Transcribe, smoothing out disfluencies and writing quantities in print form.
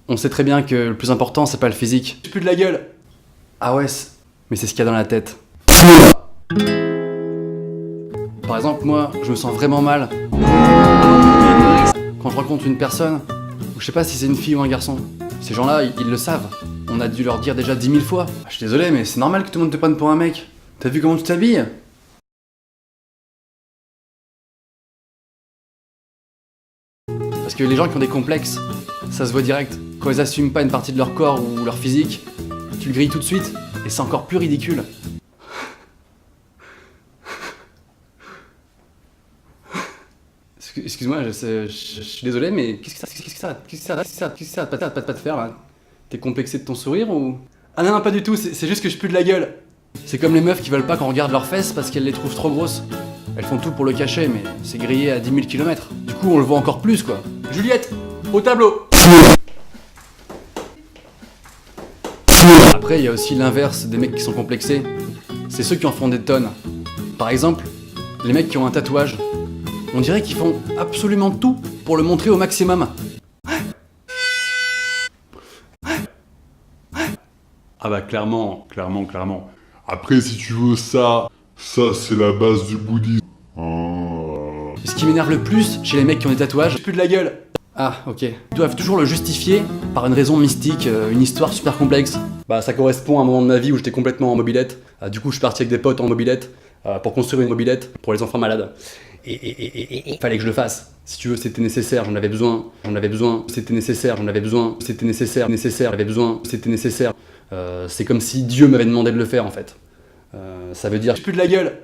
On sait très bien que le plus important, c'est pas le physique. J'ai plus de la gueule. Ah ouais, mais c'est ce qu'il y a dans la tête. Par exemple, moi, je me sens vraiment mal quand je rencontre une personne, ou je sais pas si c'est une fille ou un garçon. Ces gens-là, ils le savent. On a dû leur dire déjà 10 000 fois. Je suis désolé, mais c'est normal que tout le monde te prenne pour un mec. T'as vu comment tu t'habilles? Parce que les gens qui ont des complexes, ça se voit direct. Quand ils assument pas une partie de leur corps ou leur physique, tu le grilles tout de suite, et c'est encore plus ridicule. Excuse-moi, je suis désolé, mais qu'est-ce que ça va pas te faire là? T'es complexé de ton sourire ou... Ah non, pas du tout, c'est juste que je pue de la gueule. C'est comme les meufs qui veulent pas qu'on regarde leurs fesses parce qu'elles les trouvent trop grosses. Elles font tout pour le cacher, mais c'est grillé à 10 000 km. Du coup, on le voit encore plus, quoi. Juliette, au tableau! Après, il y a aussi l'inverse des mecs qui sont complexés. C'est ceux qui en font des tonnes. Par exemple, les mecs qui ont un tatouage. On dirait qu'ils font absolument tout pour le montrer au maximum. Ah bah clairement. Après si tu veux ça c'est la base du bouddhisme. Ce qui m'énerve le plus chez les mecs qui ont des tatouages, j'ai plus de la gueule. Ah, ok. Ils doivent toujours le justifier par une raison mystique, une histoire super complexe. Bah ça correspond à un moment de ma vie où j'étais complètement en mobilette. Du coup je suis parti avec des potes en mobilette pour construire une mobilette pour les enfants malades. Et fallait que je le fasse. Si tu veux, c'était nécessaire, j'en avais besoin, c'était nécessaire, j'avais besoin, c'était nécessaire. C'est comme si Dieu m'avait demandé de le faire en fait. Ça veut dire j'ai plus de la gueule.